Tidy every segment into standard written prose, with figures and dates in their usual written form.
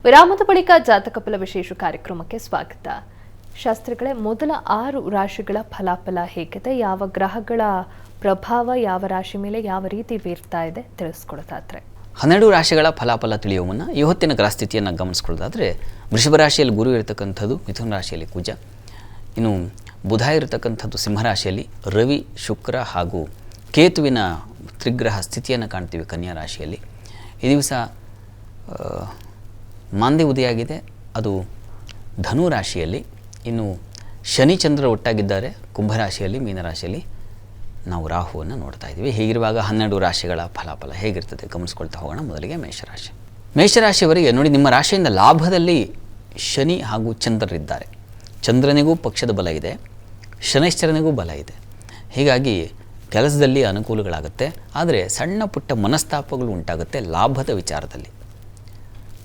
ವಿರಾಮದ ಬಳಿಕ ಜಾತಕ ಫಲ ವಿಶೇಷ ಕಾರ್ಯಕ್ರಮಕ್ಕೆ ಸ್ವಾಗತ. ಶಾಸ್ತ್ರಿಗಳೇ, ಮೊದಲ 6 ರಾಶಿಗಳ ಫಲಾಫಲ ಹೇಗಿದೆ? ಯಾವ ಗ್ರಹಗಳ ಪ್ರಭಾವ ಯಾವ ರಾಶಿ ಮೇಲೆ ಯಾವ ರೀತಿ ಬೀರ್ತಾ ಇದೆ ತಿಳಿಸ್ಕೊಡೋದಾದ್ರೆ? 12 ರಾಶಿಗಳ ಫಲಾಫಲ ತಿಳಿಯುವ ಮುನ್ನ ಈ ಹೊತ್ತಿನ ಗ್ರಹಸ್ಥಿತಿಯನ್ನು ಗಮನಿಸ್ಕೊಳ್ಳೋದಾದರೆ, ವೃಷಭ ರಾಶಿಯಲ್ಲಿ ಗುರು ಇರತಕ್ಕಂಥದ್ದು, ಮಿಥುನ ರಾಶಿಯಲ್ಲಿ ಕುಜ, ಇನ್ನು ಬುಧ ಇರತಕ್ಕಂಥದ್ದು ಸಿಂಹರಾಶಿಯಲ್ಲಿ, ರವಿ, ಶುಕ್ರ ಹಾಗೂ ಕೇತುವಿನ ತ್ರಿಗ್ರಹ ಸ್ಥಿತಿಯನ್ನು ಕಾಣ್ತೀವಿ ಕನ್ಯಾ ರಾಶಿಯಲ್ಲಿ. ಈ ದಿವಸ ಮಾಂದಿ ಉದಯಾಗಿದೆ, ಅದು ಧನು ರಾಶಿಯಲ್ಲಿ. ಇನ್ನು ಶನಿ ಚಂದ್ರ ಒಟ್ಟಾಗಿದ್ದಾರೆ ಕುಂಭರಾಶಿಯಲ್ಲಿ, ಮೀನರಾಶಿಯಲ್ಲಿ ನಾವು ರಾಹುವನ್ನು ನೋಡ್ತಾ ಇದ್ದೀವಿ. ಹೀಗಿರುವಾಗ 12 ರಾಶಿಗಳ ಫಲಾಫಲ ಹೇಗಿರ್ತದೆ ಗಮನಿಸ್ಕೊಳ್ತಾ ಹೋಗೋಣ. ಮೊದಲಿಗೆ ಮೇಷರಾಶಿ. ಮೇಷರಾಶಿಯವರಿಗೆ ನೋಡಿ, ನಿಮ್ಮ ರಾಶಿಯಿಂದ ಲಾಭದಲ್ಲಿ ಶನಿ ಹಾಗೂ ಚಂದ್ರರಿದ್ದಾರೆ. ಚಂದ್ರನಿಗೂ ಪಕ್ಷದ ಬಲ ಇದೆ, ಶನೈಶ್ಚರನಿಗೂ ಬಲ ಇದೆ. ಹೀಗಾಗಿ ಕೆಲಸದಲ್ಲಿ ಅನುಕೂಲಗಳಾಗುತ್ತೆ. ಆದರೆ ಸಣ್ಣ ಪುಟ್ಟ ಮನಸ್ತಾಪಗಳು ಉಂಟಾಗುತ್ತೆ ಲಾಭದ ವಿಚಾರದಲ್ಲಿ,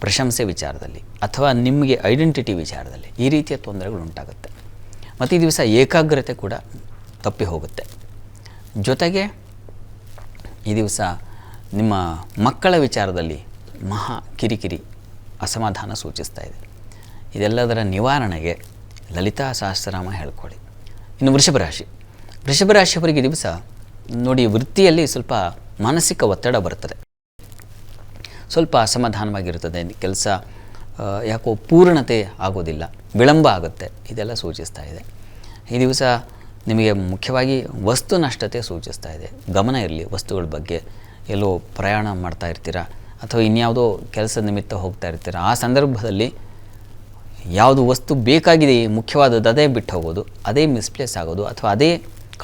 ಪ್ರಶಂಸೆ ವಿಚಾರದಲ್ಲಿ, ಅಥವಾ ನಿಮಗೆ ಐಡೆಂಟಿಟಿ ವಿಚಾರದಲ್ಲಿ ಈ ರೀತಿಯ ತೊಂದರೆಗಳು ಉಂಟಾಗುತ್ತೆ. ಮತ್ತು ಈ ದಿವಸ ಏಕಾಗ್ರತೆ ಕೂಡ ತಪ್ಪಿ ಹೋಗುತ್ತೆ. ಜೊತೆಗೆ ಈ ದಿವಸ ನಿಮ್ಮ ಮಕ್ಕಳ ವಿಚಾರದಲ್ಲಿ ಮಹಾ ಕಿರಿಕಿರಿ, ಅಸಮಾಧಾನ ಸೂಚಿಸ್ತಾ ಇದೆ. ಇದೆಲ್ಲದರ ನಿವಾರಣೆಗೆ ಲಲಿತಾ ಸಹಸ್ರನಾಮ ಹೇಳ್ಕೊಳ್ಳಿ. ಇನ್ನು ವೃಷಭ ರಾಶಿ. ವೃಷಭ ರಾಶಿಯವರಿಗೆ ಈ ದಿವಸ ನೋಡಿ, ವೃತ್ತಿಯಲ್ಲಿ ಸ್ವಲ್ಪ ಮಾನಸಿಕ ಒತ್ತಡ ಬರ್ತದೆ, ಸ್ವಲ್ಪ ಅಸಮಾಧಾನವಾಗಿರುತ್ತದೆ. ಕೆಲಸ ಯಾಕೋ ಪೂರ್ಣತೆ ಆಗೋದಿಲ್ಲ, ವಿಳಂಬ ಆಗುತ್ತೆ, ಇದೆಲ್ಲ ಸೂಚಿಸ್ತಾ ಇದೆ. ಈ ದಿವಸ ನಿಮಗೆ ಮುಖ್ಯವಾಗಿ ವಸ್ತು ನಷ್ಟತೆ ಸೂಚಿಸ್ತಾ ಇದೆ. ಗಮನ ಇರಲಿ ವಸ್ತುಗಳ ಬಗ್ಗೆ. ಎಲ್ಲೋ ಪ್ರಯಾಣ ಮಾಡ್ತಾ ಇರ್ತೀರ ಅಥವಾ ಇನ್ಯಾವುದೋ ಕೆಲಸ ನಿಮಿತ್ತ ಹೋಗ್ತಾ ಇರ್ತೀರ, ಆ ಸಂದರ್ಭದಲ್ಲಿ ಯಾವುದು ವಸ್ತು ಬೇಕಾಗಿದೆ ಮುಖ್ಯವಾದದ್ದು ಅದೇ ಬಿಟ್ಟು ಹೋಗೋದು, ಅದೇ ಮಿಸ್ಪ್ಲೇಸ್ ಆಗೋದು ಅಥವಾ ಅದೇ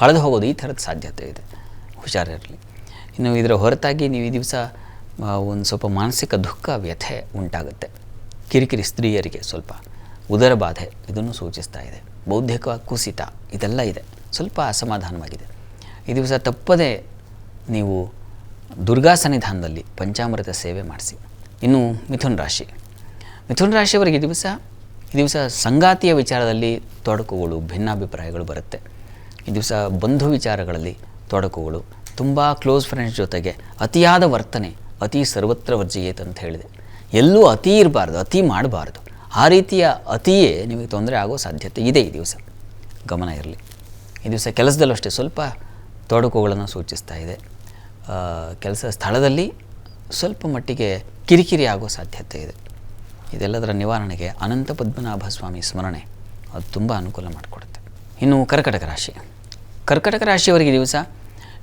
ಕಳೆದು ಹೋಗೋದು, ಈ ಥರದ ಸಾಧ್ಯತೆ ಇದೆ, ಹುಷಾರಿರಲಿ. ಇನ್ನು ಇದರ ಹೊರತಾಗಿ ನೀವು ಈ ದಿವಸ ಒಂದು ಸ್ವಲ್ಪ ಮಾನಸಿಕ ದುಃಖ, ವ್ಯಥೆ ಉಂಟಾಗುತ್ತೆ. ಕಿರಿಕಿರಿ, ಸ್ತ್ರೀಯರಿಗೆ ಸ್ವಲ್ಪ ಉದರ ಬಾಧೆ ಇದನ್ನು ಸೂಚಿಸ್ತಾ ಇದೆ. ಬೌದ್ಧಿಕ ಕುಸಿತ ಇದೆಲ್ಲ ಇದೆ, ಸ್ವಲ್ಪ ಅಸಮಾಧಾನವಾಗಿದೆ. ಈ ದಿವಸ ತಪ್ಪದೇ ನೀವು ದುರ್ಗಾ ಸನ್ನಿಧಾನದಲ್ಲಿ ಪಂಚಾಮೃತ ಸೇವೆ ಮಾಡಿಸಿ. ಇನ್ನು ಮಿಥುನ ರಾಶಿ. ಮಿಥುನ ರಾಶಿಯವರಿಗೆ ಈ ದಿವಸ ಸಂಗಾತಿಯ ವಿಚಾರದಲ್ಲಿ ತೊಡಕುಗಳು, ಭಿನ್ನಾಭಿಪ್ರಾಯಗಳು ಬರುತ್ತೆ. ಈ ದಿವಸ ಬಂಧು ವಿಚಾರಗಳಲ್ಲಿ ತೊಡಕುಗಳು, ತುಂಬ ಕ್ಲೋಸ್ ಫ್ರೆಂಡ್ಸ್ ಜೊತೆಗೆ ಅತಿಯಾದ ವರ್ತನೆ, ಅತಿ ಸರ್ವತ್ರ ವರ್ಜಯೇತ್ ಅಂತ ಹೇಳಿದೆ. ಎಲ್ಲೂ ಅತಿ ಇರಬಾರ್ದು, ಅತಿ ಮಾಡಬಾರ್ದು. ಆ ರೀತಿಯ ಅತಿಯೇ ನಿಮಗೆ ತೊಂದರೆ ಆಗೋ ಸಾಧ್ಯತೆ ಇದೆ. ಈ ದಿವಸ ಗಮನ ಇರಲಿ. ಈ ದಿವಸ ಕೆಲಸದಲ್ಲೂ ಅಷ್ಟೇ ಸ್ವಲ್ಪ ತೊಡಕುಗಳನ್ನು ಸೂಚಿಸ್ತಾ ಇದೆ. ಕೆಲಸ ಸ್ಥಳದಲ್ಲಿ ಸ್ವಲ್ಪ ಮಟ್ಟಿಗೆ ಕಿರಿಕಿರಿ ಆಗೋ ಸಾಧ್ಯತೆ ಇದೆ. ಇದೆಲ್ಲದರ ನಿವಾರಣೆಗೆ ಅನಂತ ಪದ್ಮನಾಭ ಸ್ವಾಮಿ ಸ್ಮರಣೆ ಅದು ತುಂಬ ಅನುಕೂಲ ಮಾಡಿಕೊಡುತ್ತೆ. ಇನ್ನು ಕರ್ಕಟಕ ರಾಶಿ. ಕರ್ಕಟಕ ರಾಶಿಯವರಿಗೆ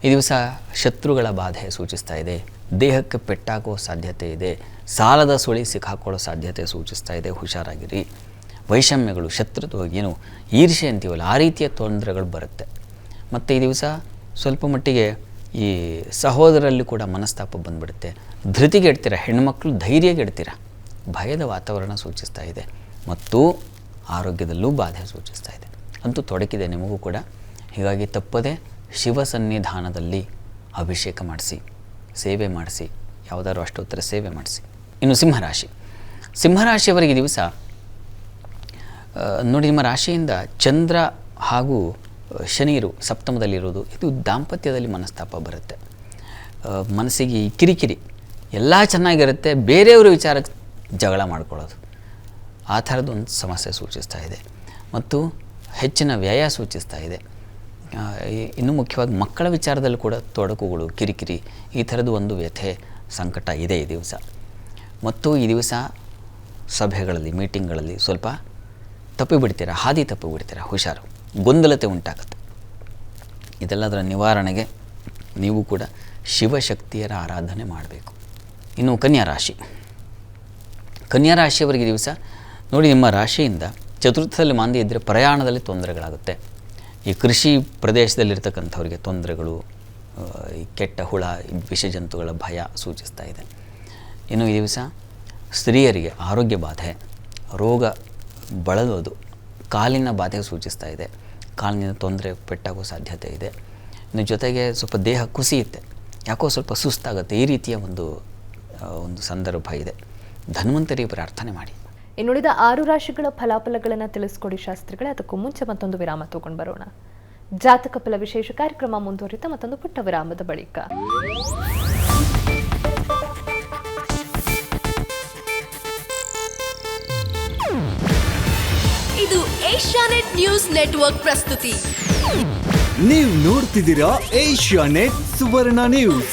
ಈ ದಿವಸ ಶತ್ರುಗಳ ಬಾಧೆ ಸೂಚಿಸ್ತಾ ಇದೆ. ದೇಹಕ್ಕೆ ಪೆಟ್ಟಾಗೋ ಸಾಧ್ಯತೆ ಇದೆ. ಸಾಲದ ಸುಳಿ ಸಿಕ್ಕಾಕೊಳ್ಳೋ ಸಾಧ್ಯತೆ ಸೂಚಿಸ್ತಾ ಇದೆ, ಹುಷಾರಾಗಿರಿ. ವೈಷಮ್ಯಗಳು, ಶತ್ರುತ್ವ, ಏನು ಈರ್ಷೆ ಅಂತೀವಲ್ಲ, ಆ ರೀತಿಯ ತೊಂದರೆಗಳು ಬರುತ್ತೆ. ಮತ್ತು ಈ ದಿವಸ ಸ್ವಲ್ಪ ಮಟ್ಟಿಗೆ ಈ ಸಹೋದರಲ್ಲಿ ಕೂಡ ಮನಸ್ತಾಪ ಬಂದುಬಿಡುತ್ತೆ. ಧೃತಿಗೆಡ್ತೀರ, ಹೆಣ್ಮಕ್ಳು ಧೈರ್ಯಗೆಡ್ತೀರ. ಭಯದ ವಾತಾವರಣ ಸೂಚಿಸ್ತಾ ಇದೆ. ಮತ್ತು ಆರೋಗ್ಯದಲ್ಲೂ ಬಾಧೆ ಸೂಚಿಸ್ತಾ ಇದೆ. ಅಂತೂ ತೊಡಕಿದೆ ನಿಮಗೂ ಕೂಡ. ಹೀಗಾಗಿ ತಪ್ಪದೆ ಶಿವ ಸನ್ನಿಧಾನದಲ್ಲಿ ಅಭಿಷೇಕ ಮಾಡಿಸಿ, ಸೇವೆ ಮಾಡಿಸಿ, ಯಾವುದಾದ್ರು ಅಷ್ಟೋತ್ತರ ಸೇವೆ ಮಾಡಿಸಿ. ಇನ್ನು ಸಿಂಹರಾಶಿ. ಸಿಂಹರಾಶಿಯವರಿಗೆ ದಿವಸ ನೋಡಿ, ನಿಮ್ಮ ರಾಶಿಯಿಂದ ಚಂದ್ರ ಹಾಗೂ ಶನಿಯರು ಸಪ್ತಮದಲ್ಲಿರೋದು, ಇದು ದಾಂಪತ್ಯದಲ್ಲಿ ಮನಸ್ತಾಪ ಬರುತ್ತೆ. ಮನಸ್ಸಿಗೆ ಕಿರಿಕಿರಿ, ಎಲ್ಲ ಚೆನ್ನಾಗಿರುತ್ತೆ, ಬೇರೆಯವ್ರ ವಿಚಾರಕ್ಕೆ ಜಗಳ ಮಾಡ್ಕೊಳ್ಳೋದು, ಆ ಥರದ್ದೊಂದು ಸಮಸ್ಯೆ ಸೂಚಿಸ್ತಾ ಇದೆ. ಮತ್ತು ಹೆಚ್ಚಿನ ವ್ಯಯ ಸೂಚಿಸ್ತಾ ಇದೆ. ಇನ್ನು ಮುಖ್ಯವಾಗಿ ಮಕ್ಕಳ ವಿಚಾರದಲ್ಲಿ ಕೂಡ ತೊಡಕುಗಳು, ಕಿರಿಕಿರಿ, ಈ ಥರದ್ದು ಒಂದು ವ್ಯಥೆ, ಸಂಕಟ ಇದೆ ಈ ದಿವಸ. ಮತ್ತು ಈ ದಿವಸ ಸಭೆಗಳಲ್ಲಿ, ಮೀಟಿಂಗ್ಗಳಲ್ಲಿ ಸ್ವಲ್ಪ ತಪ್ಪಿಬಿಡ್ತೀರ, ಹಾದಿ ತಪ್ಪಿಬಿಡ್ತೀರ, ಹುಷಾರು. ಗೊಂದಲತೆ ಉಂಟಾಗುತ್ತೆ. ಇದೆಲ್ಲದರ ನಿವಾರಣೆಗೆ ನೀವು ಕೂಡ ಶಿವಶಕ್ತಿಯರ ಆರಾಧನೆ ಮಾಡಬೇಕು. ಇನ್ನು ಕನ್ಯಾ ರಾಶಿ. ಕನ್ಯಾ ರಾಶಿಯವರಿಗೆ ದಿವಸ ನೋಡಿ, ನಿಮ್ಮ ರಾಶಿಯಿಂದ ಚತುರ್ಥದಲ್ಲಿ ಮಾಂದಿ ಇದ್ದರೆ ಪ್ರಯಾಣದಲ್ಲಿ ತೊಂದರೆಗಳಾಗುತ್ತೆ. ಈ ಕೃಷಿ ಪ್ರದೇಶದಲ್ಲಿರ್ತಕ್ಕಂಥವ್ರಿಗೆ ತೊಂದರೆಗಳು, ಈ ಕೆಟ್ಟ ಹುಳ, ವಿಷಜಂತುಗಳ ಭಯ ಸೂಚಿಸ್ತಾ ಇದೆ. ಇನ್ನು ಈ ದಿವಸ ಸ್ತ್ರೀಯರಿಗೆ ಆರೋಗ್ಯ ಬಾಧೆ, ರೋಗ ಬಳಲೋದು, ಕಾಲಿನ ಬಾಧೆ ಸೂಚಿಸ್ತಾ ಇದೆ. ಕಾಲಿನ ತೊಂದರೆ, ಪೆಟ್ಟಾಗೋ ಸಾಧ್ಯತೆ ಇದೆ. ಇನ್ನು ಜೊತೆಗೆ ಸ್ವಲ್ಪ ದೇಹ ಕುಸಿಯುತ್ತೆ, ಯಾಕೋ ಸ್ವಲ್ಪ ಸುಸ್ತಾಗುತ್ತೆ. ಈ ರೀತಿಯ ಒಂದು ಸಂದರ್ಭ ಇದೆ. ಧನ್ವಂತರಿ ಪ್ರಾರ್ಥನೆ ಮಾಡಿ. ಇನ್ನುಳಿದ 6 ರಾಶಿಗಳ ಫಲಾಫಲಗಳನ್ನು ತಿಳಿಸ್ಕೊಡಿ ಶಾಸ್ತ್ರಿಗಳೇ. ಅದಕ್ಕೂ ಮುಂಚೆ ಮತ್ತೊಂದು ವಿರಾಮ ತಗೊಂಡು ಬರೋಣ. ಜಾತಕ ಫಲ ವಿಶೇಷ ಕಾರ್ಯಕ್ರಮ ಮುಂದುವರಿತ ಮತ್ತೊಂದು ಪುಟ್ಟ ವಿರಾಮದ ಬಳಿಕ. ಇದು ಏಷ್ಯಾನೆಟ್ ನ್ಯೂಸ್ ನೆಟ್ವರ್ಕ್ ಪ್ರಸ್ತುತಿ. ನೀವು ನೋಡ್ತಿದ್ದೀರಾ ಏಷ್ಯಾನೆಟ್ ಸುವರ್ಣ ನ್ಯೂಸ್.